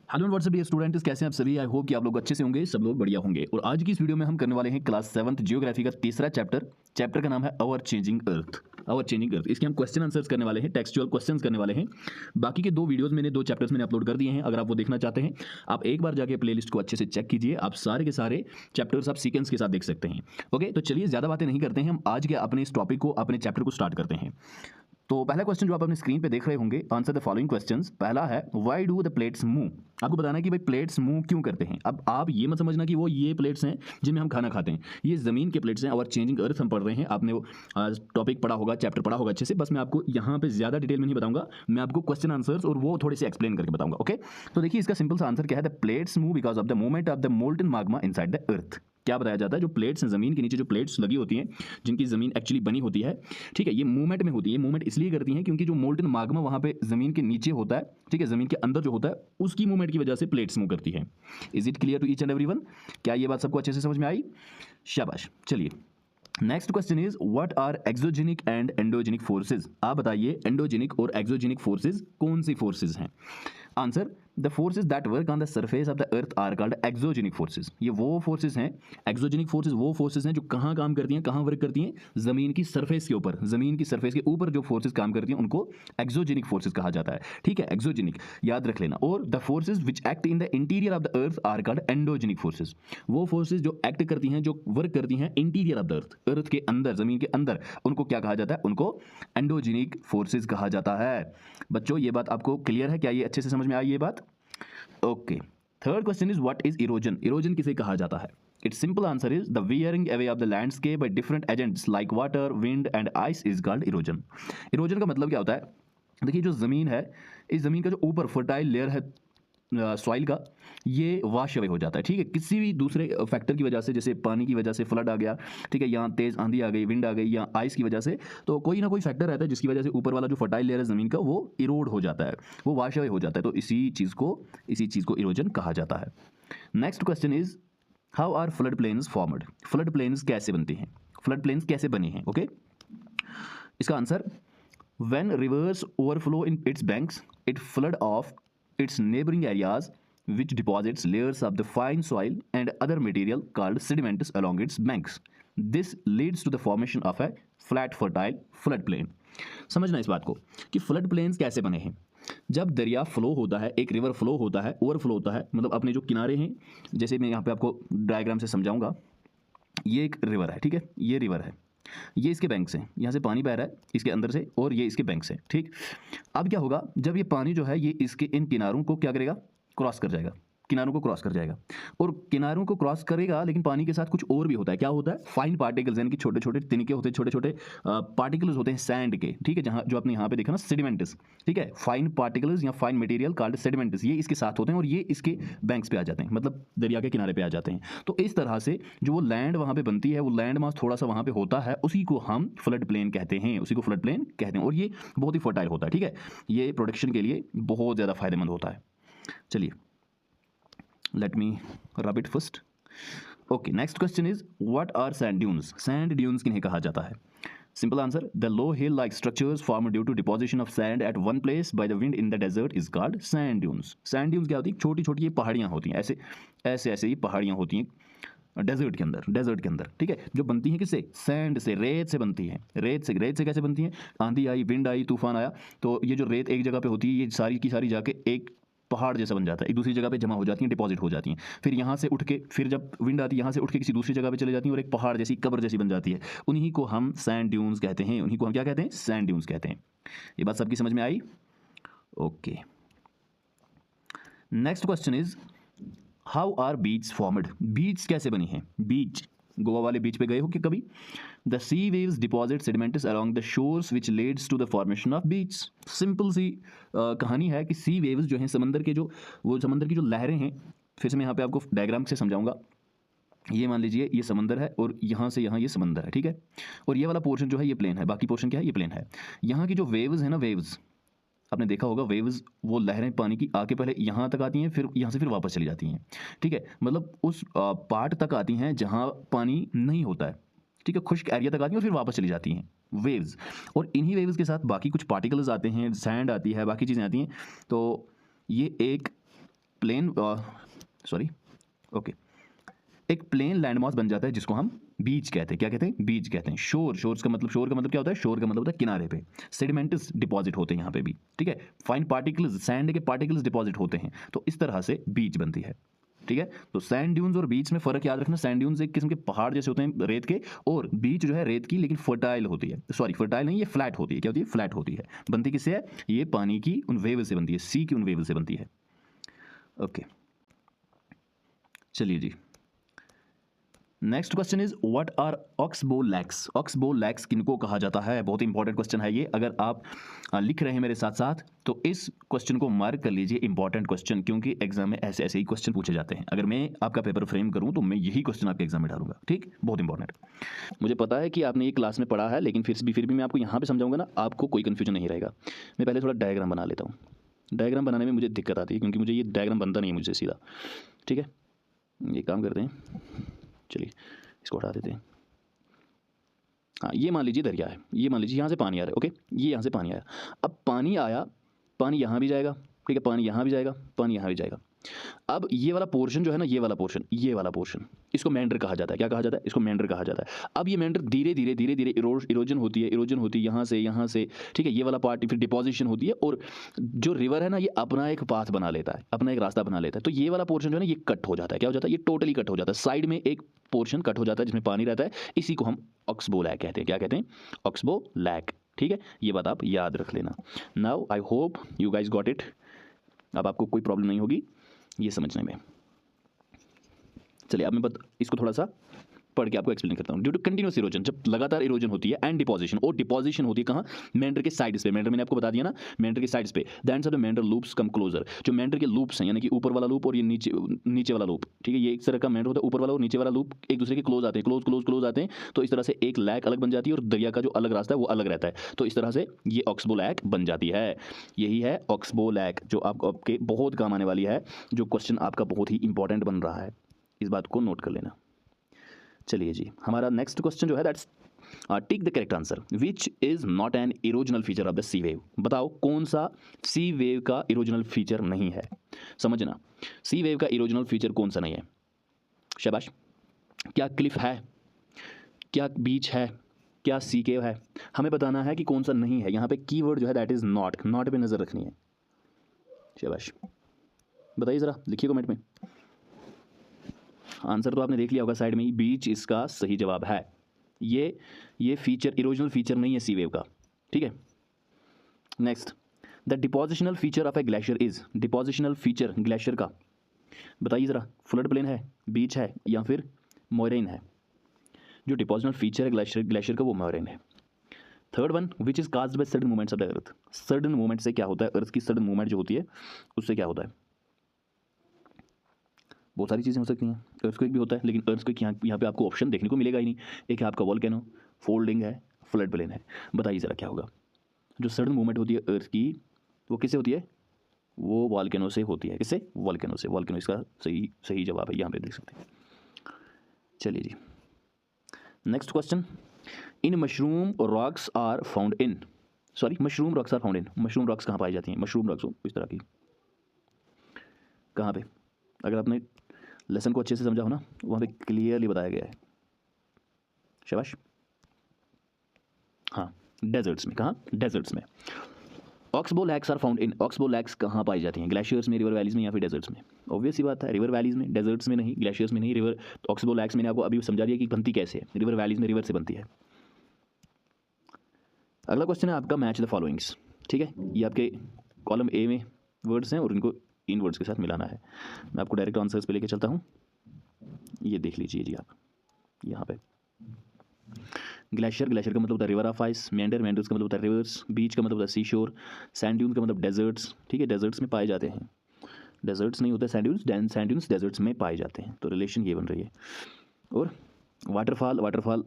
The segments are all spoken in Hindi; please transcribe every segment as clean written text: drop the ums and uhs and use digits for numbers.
Hello and what's up dear students, कैसे हैं आप सभी। आई होप कि आप लोग अच्छे से होंगे, सब लोग बढ़िया होंगे। और आज की इस वीडियो में हम करने वाले हैं क्लास 7th जियोग्राफी का तीसरा चैप्टर का नाम है आवर चेंजिंग अर्थ। इसके हम क्वेश्चन आंसर्स करने वाले हैं, टेक्सचुअल क्वेश्चंस करने वाले हैं। बाकी के दो वीडियोस मैंने दो चैप्टर्स मैंने अपलोड कर दिए हैं। अगर आप वो देखना चाहते हैं, आप एक बार जाके प्लेलिस्ट को अच्छे से चेक कीजिए। आप सारे के सारे चैप्टर्स आप सीक्वेंस के साथ देख सकते हैं। ओके, तो चलिए ज़्यादा बातें नहीं करते हैं, हम आज के अपने इस टॉपिक को, अपने चैप्टर को स्टार्ट करते हैं। तो पहला क्वेश्चन जो आप अपनी स्क्रीन पे देख रहे होंगे, आंसर द फॉलोइंग क्वेश्चंस। पहला है why do the plates move. आपको बताना है कि भाई प्लेट्स मूव क्यों करते हैं। अब आप ये मत समझना कि वो ये प्लेट्स हैं जिनमें हम खाना खाते हैं, ये ज़मीन के प्लेट्स हैं। और चेंजिंग अर्थ हम पढ़ रहे हैं, आपने वो टॉपिक पढ़ा होगा, चैप्टर पढ़ा होगा अच्छे से। बस मैं आपको यहाँ पे ज़्यादा डिटेल में नहीं बताऊंगा, मैं आपको क्वेश्चन आंसर्स और वो थोड़े से एक्सप्लेन करके बताऊंगा। ओके, तो देखिए इसका सिंपल सा आंसर क्या है। The plates move because of the movement of the molten Magma inside the earth. क्या बताया जाता है, जो प्लेट्स हैं ज़मीन के नीचे जो प्लेट्स लगी होती हैं, जिनकी ज़मीन एक्चुअली बनी होती है, ठीक है, ये मूवमेंट में होती है। मूवमेंट इसलिए करती हैं क्योंकि जो मोल्टन माग्मा वहाँ पे ज़मीन के नीचे होता है, ठीक है, ज़मीन के अंदर जो होता है, उसकी मूवमेंट की वजह से प्लेट्स मूव करती है। Is it clear to each and everyone? क्या ये बात सबको अच्छे से समझ में आई? शाबाश। चलिए next question is what are exogenic and endogenic forces. आप बताइए एंडोजेनिक और एक्सोजेनिक फोर्सेज कौन सी फोर्सेज हैं। Answer the forces that work on the surface of the earth are called exogenic forces. ये वो फोर्सेज हैं, एक्सोजेनिक फोर्सेज वो फोर्सेज हैं जो कहाँ काम करती हैं, कहाँ वर्क करती हैं, जमीन की सरफेस के ऊपर। जमीन की सरफेस के ऊपर जो फोर्सेज काम करती हैं उनको एक्सोजेनिक फोर्सेज कहा जाता है। ठीक है, एक्सोजेनिक याद रख लेना। और the forces which act in the interior of the earth are called endogenic forces. वो फोर्सेज जो एक्ट करती हैं, जो वर्क करती हैं interior of the earth, earth के अंदर, जमीन के अंदर, उनको क्या कहा जाता है? उनको एंडोजेनिक फोर्सेज कहा जाता है। बच्चों ये बात आपको क्लियर है? क्या ये अच्छे से समझ में आई ये बात? Okay, third question is what is erosion. Erosion किसे कहा जाता है? It's simple answer is the wearing away of the landscape by different agents like water, wind and ice is called erosion. Erosion का मतलब क्या होता है? देखिए जो ज़मीन है, इस ज़मीन का जो ऊपर फर्टाइल लेयर है सॉइल का, ये वाश अवे हो जाता है। ठीक है, किसी भी दूसरे फैक्टर की वजह से, जैसे पानी की वजह से फ्लड आ गया, ठीक है, यहाँ तेज़ आंधी आ गई, विंड आ गई, या आइस की वजह से, तो कोई ना कोई फैक्टर रहता है जिसकी वजह से ऊपर वाला जो फर्टाइल लेयर है ज़मीन का, वो इरोड हो जाता है, वो वाश अवे हो जाता है। तो इसी चीज़ को इरोजन कहा जाता है। Next question is how are flood plains formed. Flood plains कैसे बनते हैं, फ्लड प्लेन्स कैसे बने हैं? ओके, इसका answer when rivers overflow in its banks, it flood off its neighboring areas, which deposits layers of the fine soil and other material called sediments along its banks. This leads to the formation of a flat fertile flood plain. समझना इस बात को कि फ्लड प्लेन्स कैसे बने हैं। जब दरिया फ्लो होता है, एक रिवर फ्लो होता है, ओवरफ्लो होता है, मतलब अपने जो किनारे हैं, जैसे मैं यहाँ पे आपको डायग्राम से समझाऊंगा, ये एक रिवर है, ठीक है, ये रिवर है, ये इसके बैंक से, यहाँ से पानी बह रहा है इसके अंदर से, और ये इसके बैंक से। ठीक, अब क्या होगा, जब ये पानी जो है ये इसके इन किनारों को क्या करेगा? क्रॉस कर जाएगा, किनारों को क्रॉस कर जाएगा। और किनारों को क्रॉस करेगा, लेकिन पानी के साथ कुछ और भी होता है। क्या होता है? फाइन पार्टिकल्स, यानी कि छोटे छोटे तिनके होते हैं, छोटे छोटे पार्टिकल्स होते हैं सैंड के। ठीक है, जहाँ जो आपने यहाँ पे देखा ना सेडिमेंट्स, ठीक है, फाइन पार्टिकल्स या फाइन मटेरियल कॉल्ड सेडिमेंट्स, ये इसके साथ होते हैं और ये इसके बैंक्स पे आ जाते हैं, मतलब दरिया के किनारे पे आ जाते हैं। तो इस तरह से जो वो लैंड वहाँ पे बनती है, वो लैंड मास थोड़ा सा वहाँ पे होता है, उसी को हम फ्लड प्लेन कहते हैं, उसी को फ्लड प्लेन कहते हैं। और ये बहुत ही फर्टाइल होता है, ठीक है, ये प्रोडक्शन के लिए बहुत ज़्यादा फायदेमंद होता है। चलिए let me rub it first. Okay, next question is what are sand dunes. Sand dunes किन्हें कहा जाता है? Simple answer, the low hill like structures formed due to deposition of sand at one place by the wind in the desert is called sand dunes. Sand dunes क्या होती है? छोटी छोटी ये पहाड़ियाँ होती हैं, ऐसे ऐसे ऐसे ये पहाड़ियाँ होती हैं डेजर्ट के अंदर, ठीक है, जो बनती हैं किससे? सैंड से, रेत से बनती हैं। रेत से कैसे बनती हैं? आंधी आई, विंड आई, तूफान आया, तो ये जो रेत एक जगह पे होती है, ये सारी की सारी जाके एक पहाड़ जैसा बन जाता है, एक दूसरी जगह पे जमा हो जाती हैं, डिपॉजिट हो जाती हैं। फिर यहाँ से उठ के, फिर जब विंड आती है, यहाँ से उठ के किसी दूसरी जगह पे चले जाती हैं और एक पहाड़ जैसी, कब्र जैसी बन जाती है। उन्हीं को हम सैंड ड्यून्स कहते हैं, उन्हीं को हम क्या कहते हैं? सैंड ड्यून्स कहते हैं। ये बात सबकी समझ में आई? ओके, next question is how are beach formed. Beach कैसे बनी है? बीच, गोवा वाले बीच पे गए हो कि कभी? The sea waves deposit sediments along the shores which leads to the formation of beach. Simple सी कहानी है कि सी वेव्स जो हैं, समंदर के जो, वो समंदर की जो लहरें हैं, फिर से मैं यहाँ पे आपको डायग्राम से समझाऊंगा। ये मान लीजिए ये समंदर है और यहाँ से यहाँ ये समंदर है, ठीक है, और ये वाला पोर्शन जो है ये प्लेन है, बाकी पोर्शन क्या है? ये प्लेन है। यहाँ की जो वेव्स है ना, वेव्स आपने देखा होगा, वेव्स वो लहरें पानी की आके पहले यहाँ तक आती हैं, फिर यहाँ से फिर वापस चली जाती हैं। ठीक है, मतलब उस पार्ट तक आती हैं जहाँ पानी नहीं होता है, ठीक है, खुश्क एरिया तक आती हैं और फिर वापस चली जाती हैं वेव्स। और इन्हीं वेव्स के साथ बाकी कुछ पार्टिकल्स आते हैं, सैंड आती है, बाकी चीज़ें आती हैं। तो ये एक प्लेन एक प्लेन लैंडमास बन जाता है जिसको हम बीच कहते हैं। क्या कहते हैं? बीच कहते हैं। शोर का मतलब क्या होता है? शोर का मतलब होता है किनारे पे। सेडिमेंट्स डिपॉजिट होते हैं यहाँ पे भी, ठीक है। फाइन पार्टिकल्स, सैंड के पार्टिकल्स डिपॉजिट होते हैं, तो इस तरह से बीच बनती है, ठीक है। तो सैंड ड्यून्स और बीच में फर्क याद रखना। सैंड ड्यून्स एक किस्म के पहाड़ जैसे होते हैं रेत के, और बीच जो है रेत की लेकिन फर्टाइल होती है। सॉरी, फर्टाइल नहीं, ये फ्लैट होती है। क्या होती है? फ्लैट होती है। बनती किससे है? ये पानी की उन वेव से बनती है, सी की उन वेव से बनती है। ओके, चलिए जी, next question is what are oxbow lakes? Oxbow lakes किनको कहा जाता है? बहुत इंपॉर्टेंट क्वेश्चन है ये। अगर आप लिख रहे हैं मेरे साथ साथ तो इस क्वेश्चन को मार्क कर लीजिए इंपॉर्टेंट क्वेश्चन, क्योंकि एग्जाम में ऐसे ऐसे ही क्वेश्चन पूछे जाते हैं। अगर मैं आपका पेपर फ्रेम करूं तो मैं यही क्वेश्चन आपके एग्जाम में डालूंगा, ठीक। बहुत इंपॉर्टेंट। मुझे पता है कि आपने ये क्लास में पढ़ा है, लेकिन फिर भी मैं आपको यहाँ पे समझाऊंगा ना, आपको कोई कन्फ्यूजन नहीं रहेगा। मैं पहले थोड़ा डायग्राम बना लेता हूँ। डायग्राम बनाने में मुझे दिक्कत आती है, क्योंकि मुझे ये डायग्राम बनता नहीं है मुझसे सीधा, ठीक है। ये काम करते हैं, चलिए इसको हटा देते हैं। हाँ, ये मान लीजिए दरिया है, ये मान लीजिए यहाँ से पानी आ रहा है, ओके। ये यहाँ से पानी आया, अब पानी आया, पानी यहाँ भी जाएगा, ठीक है, पानी यहाँ भी जाएगा, पानी यहाँ भी जाएगा। अब ये वाला पोर्शन जो है ना, ये वाला पोर्शन इसको मेंडर कहा जाता है। क्या कहा जाता है? इसको मेंडर कहा जाता है। अब ये मेंडर धीरे धीरे इरोजन होती है यहाँ से, ठीक है। ये वाला पार्ट फिर डिपोजिशन होती है, और जो रिवर है ना, ये अपना एक पाथ बना लेता है, अपना एक रास्ता बना लेता है। तो ये वाला पोर्शन जो है ना, ये कट हो जाता है। क्या हो जाता है? ये टोटली कट हो जाता है। साइड में एक पोर्शन कट हो जाता है जिसमें पानी रहता है, इसी को हम ऑक्सबो लैक कहते हैं। क्या कहते हैं? ऑक्सबो लैक, ठीक है। ये बात आप याद रख लेना। Now I hope you guys got it. अब आपको कोई प्रॉब्लम नहीं होगी ये समझने में। चलिए अब मैं इसको थोड़ा सा पढ़ के आपको एक्सप्लेन करता हूँ। ड्यू टू कंटिन्यूस इरोजन, जब लगातार इरोजन होती है, एंड डिपोजिशन, और डिपोजिशन होती है कहाँ? मेंडर के साइड्स पे। मेंडर मैंने आपको बता दिया ना, मेंडर के साइड्स पे। The ends of the meander loops come closer. जो मेंडर के लूप्स हैं, यानी कि ऊपर वाला लूप और ये नीचे वाला लूप, ठीक है, ये एक तरह का मेंडर होता है। ऊपर वाला और नीचे वाला लूप एक दूसरे के क्लोज आते हैं, क्लोज आते हैं। तो इस तरह से एक लैक अलग बन जाती है, और दरिया का जो अलग रास्ता है वो अलग रहता है। तो इस तरह से ये ऑक्सबो लैक बन जाती है। यही है ऑक्सबो लैक, जो आपके बहुत काम आने वाली है, जो क्वेश्चन आपका बहुत ही इंपॉर्टेंट बन रहा है। इस बात को नोट कर लेना। चलिए जी, हमारा नेक्स्ट क्वेश्चन जो है that's tick the correct answer. Which is not an erosional feature of the sea wave? बताओ कौन सा सी वेव का इरोजनल फीचर नहीं है। समझना, सी वेव का इरोजनल फीचर कौन सा नहीं है? शाबाश। क्या क्लिफ है? क्या बीच है? क्या सी केव है? हमें बताना है कि कौन सा नहीं है। यहाँ पे कीवर्ड जो है दैट इज नॉट। नॉट पे नजर रखनी है। शाबाश, बताइए जरा, लिखिए कमेंट में। आंसर तो आपने देख लिया होगा साइड में ही, बीच इसका सही जवाब है। ये फीचर इरोजनल फीचर नहीं है सी वेव का, ठीक है। Next, the depositional feature of A glacier is. Depositional feature glacier का बताइए जरा। फ्लड प्लेन है, बीच है, या फिर मोरेन है? जो डिपोजिशनल फीचर है ग्लेशियर का वो मोरेन है। Third one, which is caused by sudden movements of the earth. Sudden movement से क्या होता है? अर्थ की सडन मूवमेंट जो होती है उससे क्या होता है? बहुत सारी चीज़ें हो सकती हैं। अर्थक्वेक भी होता है, लेकिन अर्थक्वेक यहाँ पे आपको ऑप्शन देखने को मिलेगा ही नहीं। एक है आपका वोल्केनो, फोल्डिंग है, फ्लड प्लेन है। बताइए ज़रा क्या होगा? जो सडन मूवमेंट होती है अर्थ की, वो किससे होती है? वो वोल्केनो से होती है। किससे? वोल्केनो से। वोल्केनो इसका सही जवाब है, यहाँ पे देख सकते हैं। चलिए जी, next question. In mushroom rocks are found in. Sorry, mushroom rocks are found in. Mushroom rocks कहाँ पाई जाती हैं? मशरूम रॉक्स हो इस तरह की, कहाँ पे? अगर आपने लेसन को अच्छे से समझा हो ना, वहाँ पे क्लियरली बताया गया है। शाबाश। हाँ, डेजर्ट्स में। कहाँ? डेजर्ट्स में। Oxbow lakes are found in. Oxbow lakes कहाँ पाई जाती हैं? ग्लेशियर्स में, रिवर वैलीज में, या फिर डेजर्ट्स में? ऑब्वियस ही बात है, रिवर वैलीज में, डेजर्ट्स में नहीं, ग्लेशियर्स में नहीं। रिवर ऑक्सबो लैक्स मैंने आपको अभी समझा दिया कि बनती कैसे है। रिवर वैलीज में रिवर से बनती है। अगला क्वेश्चन है आपका, मैच द फॉलोइंग्स, ठीक है। ये आपके कॉलम ए में वर्ड्स हैं और इनको इन वर्ड्स के साथ मिलाना है। मैं आपको डायरेक्ट आंसर्स पे लेके चलता हूँ। ये देख लीजिए जी आप यहाँ पे। ग्लेशियर का मतलब होता है रिवर ऑफ आइस। मेंडर का मतलब होता है रिवर्स। बीच का मतलब होता है सी शोर। सैंड ड्यून का मतलब डेजर्ट्स, ठीक है, डेजर्ट्स में पाए जाते हैं। डेजर्ट्स नहीं होते सैंड ड्यून्स डेजर्ट्स में पाए जाते हैं। तो रिलेशन ये बन रही है। और वाटरफॉल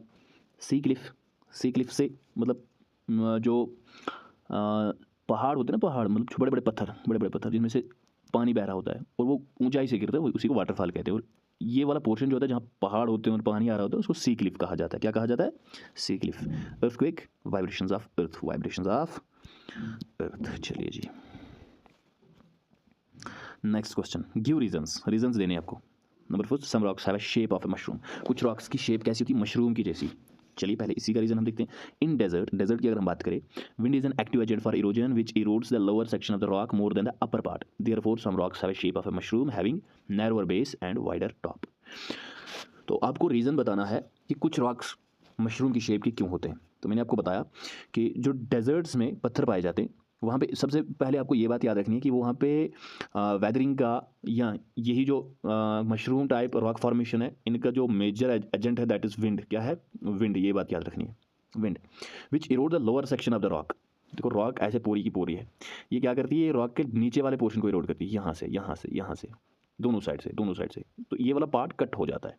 सी क्लिफ से मतलब जो पहाड़ होते हैं ना, पहाड़ मतलब बड़े बड़े पत्थर जिनमें से पानी बह रहा होता है और वो ऊंचाई से गिरता है, उसी को वाटरफॉल कहते हैं। और ये वाला पोर्शन जो होता है जहाँ पहाड़ होते हैं और पानी आ रहा होता है उसको सी क्लिफ कहा जाता है। क्या कहा जाता है? Sea cliff. Earthquake, vibrations of earth. चलिए जी, नेक्स्ट क्वेश्चन, गिव रीजंस देने आपको। Number 4, some rocks have a shape of a mushroom. कुछ रॉक्स की शेप कैसी होती है? मशरूम की जैसी। चलिए पहले इसी का रीजन हम देखते हैं। इन डेजर्ट की अगर हम बात करें, wind is an active agent for erosion which erodes the lower section of the rock more than the upper part, therefore some rocks have a shape of a mushroom having narrower base and wider top. तो आपको रीजन बताना है कि कुछ रॉक्स मशरूम की शेप के क्यों होते हैं। तो मैंने आपको बताया कि जो डेजर्ट्स में पत्थर पाए जाते हैं वहाँ पे सबसे पहले आपको ये बात याद रखनी है कि वहाँ पे वेदरिंग का या यही जो मशरूम टाइप रॉक फॉर्मेशन है, इनका जो मेजर एजेंट है दैट इज़ विंड। क्या है? विंड। ये बात याद रखनी है, wind which Erode the lower section of the rock. देखो रॉक ऐसे पूरी की पूरी है, ये क्या करती है? ये रॉक के नीचे वाले पोर्शन को इरोड करती है, यहाँ से दोनों साइड से। तो ये वाला पार्ट कट हो जाता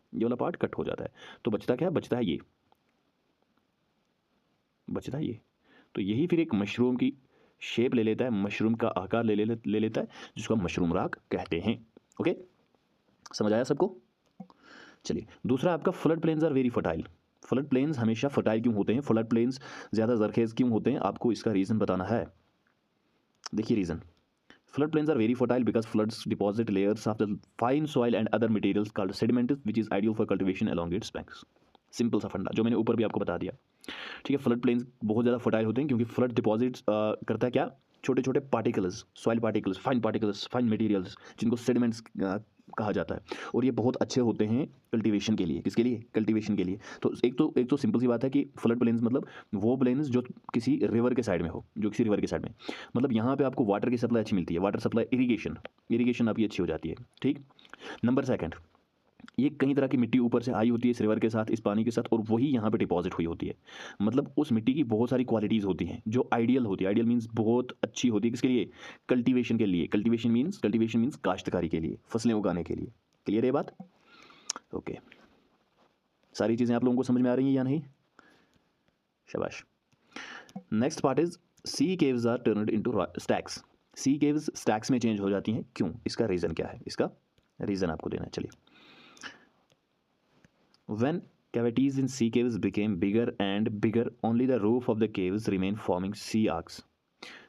है, तो बचता क्या? बचता है ये, तो यही फिर एक मशरूम की शेप ले लेता है, मशरूम का आकार ले लेता है, जिसको हम मशरूम रॉक कहते हैं। ओके, समझ आया सबको? चलिए दूसरा आपका, flood plains are very fertile. Flood plains हमेशा फर्टाइल क्यों होते हैं? फ्लड प्लेन्स ज़्यादा जरखेज क्यों होते हैं? आपको इसका रीज़न बताना है। देखिए reason, flood plains are very fertile because floods deposit layers of the fine soil and other materials called sediments which is ideal for cultivation along its banks. Simple सा फंडा जो मैंने ऊपर भी आपको बता दिया। ठीक है, फ्लड प्लेन्स बहुत ज़्यादा फर्टाइल होते हैं क्योंकि फ्लड डिपॉजिट करता है क्या? छोटे छोटे particles, soil particles, fine materials, जिनको सेडिमेंट्स कहा जाता है, और ये बहुत अच्छे होते हैं कल्टीवेशन के लिए। किसके लिए? कल्टीवेशन के लिए। तो एक तो सिंपल सी बात है कि फ्लड प्लेन्स मतलब वो प्लेन्स जो किसी रिवर के साइड में हो, मतलब यहाँ पे आपको वाटर की सप्लाई अच्छी मिलती है, वाटर सप्लाई, इरीगेशन आपकी अच्छी हो जाती है। ठीक। नंबर सेकंड, ये कई तरह की मिट्टी ऊपर से आई होती है इस रिवर के साथ, इस पानी के साथ, और वही यहाँ पे डिपॉजिट हुई होती है। मतलब उस मिट्टी की बहुत सारी क्वालिटीज़ होती हैं जो आइडियल होती है। आइडियल मीन्स बहुत अच्छी होती है। किसके लिए? कल्टीवेशन के लिए। कल्टीवेशन मीन्स काश्तकारी के लिए, फसलें उगाने के लिए। क्लियर है बात? ओके, सारी चीज़ें आप लोगों को समझ में आ रही हैं या नहीं? शाबाश। Next part is, sea caves are turned into stacks. Sea caves stacks में चेंज हो जाती हैं, क्यों? इसका रीज़न क्या है? इसका रीज़न आपको देना है। चलिए, when cavities in sea caves became bigger and bigger, only the roof of the caves remain forming sea arcs.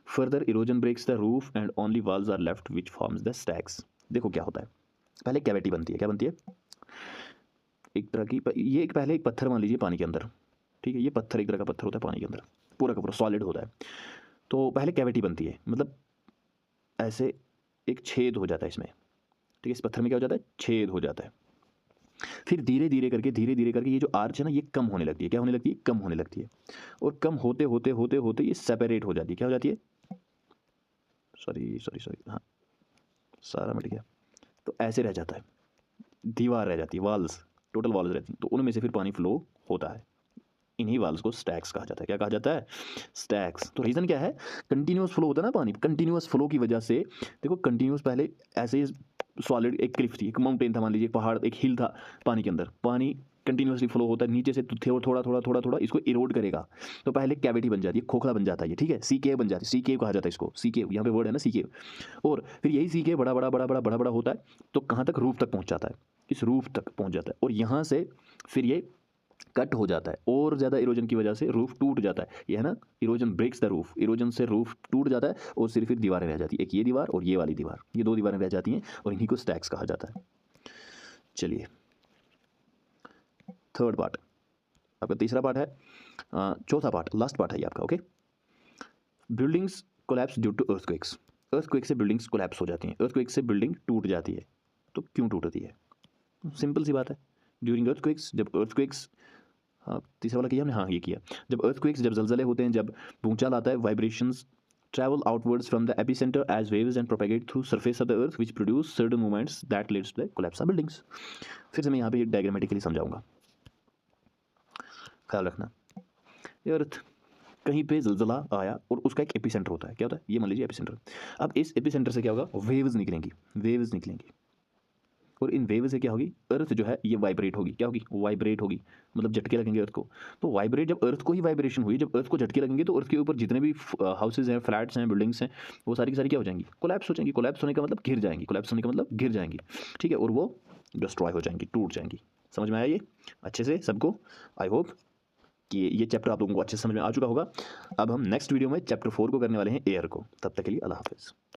Further erosion breaks the roof and only walls are left which forms the stacks. देखो क्या होता है, पहले कैविटी बनती है। क्या बनती है? एक तरह की ये पहले एक पत्थर मान लीजिए पानी के अंदर। ठीक है, ये पत्थर एक तरह का पत्थर होता है पानी के अंदर, पूरा का पूरा सॉलिड होता है। तो पहले कैविटी बनती है, मतलब ऐसे एक छेद हो जाता है इसमें। ठीक है, इस पत्थर में क्या हो जाता है? छेद हो जाता है। फिर धीरे धीरे करके ये जो आर्च है ना, ये कम होने लगती है। क्या होने लगती है? कम होने लगती है। और कम होते होते ये सेपरेट हो जाती है। क्या हो जाती है? सॉरी, हाँ, सारा मिट गया। तो ऐसे रह जाता है, दीवार रह जाती है, वाल्स, टोटल वाल्स रहती हैं। तो उनमें से फिर पानी फ्लो होता है। इन्हीं वाल्स को स्टैक्स कहा जाता है। क्या कहा जाता है? स्टैक्स। तो रीज़न क्या है? कंटिन्यूस फ्लो होता है ना पानी, कंटिन्यूस फ्लो की वजह से। देखो कंटिन्यूस, पहले ऐसे सॉलिड एक क्लिफ थी, एक माउंटेन था, मान लीजिए एक पहाड़, एक हिल था, पानी के अंदर पानी कंटिन्यूसली फ्लो होता है नीचे से, तो थोड़ा इसको इरोड करेगा। तो पहले कैविटी बन जाती है, खोखला बन जाता है ये। ठीक है, सी केव बन जाती है, सी केव कहा जाता है इसको, सी केव, यहाँ पे वर्ड है ना सी केव। और फिर यही सी केव बड़ा होता है, तो कहाँ तक? रूफ तक पहुँच जाता है, इस रूफ तक पहुँच जाता है। और यहाँ से फिर ये कट हो जाता है, और ज़्यादा इरोजन की वजह से रूफ टूट जाता है। ये है ना, erosion breaks the roof, erosion से रूफ टूट जाता है, और सिर्फ फिर दीवारें रह जाती है, एक ये दीवार और ये वाली दीवार, ये दो दीवारें रह जाती हैं, और इन्हीं को स्टैक्स कहा जाता है। चलिए थर्ड पार्ट, आपका तीसरा पार्ट है, चौथा पार्ट, लास्ट पार्ट है ये आपका। Okay, buildings collapse due to earthquakes. Earthquake से बिल्डिंग्स कोलैप्स हो जाती हैं, अर्थक्वेक से बिल्डिंग टूट जाती है। तो क्यों टूटती है? सिंपल सी बात है, ड्यूरिंग अर्थक्वेक्स, जब अर्थक्वेक्स, हाँ तीसरा वाला किया हमने, हाँ ये किया, जब अर्थक्वेक्स, जब जलजले होते हैं, जब भूचाल आता है, vibrations travel outwards from the epicenter as waves and propagate through surface of the earth which produce certain movements that leads to the collapse of buildings. फिर से मैं यहाँ पे डायग्रामेटिकली समझाऊंगा, ख्याल रखना। ये अर्थ कहीं पे जलजला आया और उसका एक एपिसेंटर होता है। क्या होता है? ये मान लीजिए एपिसेंटर। अब इस एपिसेंटर से क्या होगा? वेव्स निकलेंगी, और इन वेव से क्या होगी? अर्थ जो है ये वाइब्रेट होगी। क्या होगी? वाइब्रेट होगी, मतलब झटके लगेंगे अर्थ को। तो वाइब्रेट, जब अर्थ को ही वाइब्रेशन हुई, जब अर्थ को झटके लगेंगे, तो अर्थ के ऊपर जितने भी हाउसेज हैं, फ्लैट्स हैं, बिल्डिंग्स हैं, वो सारी की सारी क्या हो जाएंगी? कोलैप्स हो जाएंगी। कोलैप्स होने का मतलब गिर जाएंगी, ठीक है, और वो डिस्ट्रॉय हो जाएंगी, टूट जाएंगी। समझ में आया ये अच्छे से सबको? आई होप कि ये चैप्टर आप लोगों को अच्छे से समझ में आ चुका होगा। अब हम नेक्स्ट वीडियो में चैप्टर 4 को करने वाले हैं, एयर को। तब तक के लिए अल्लाह हाफिज़।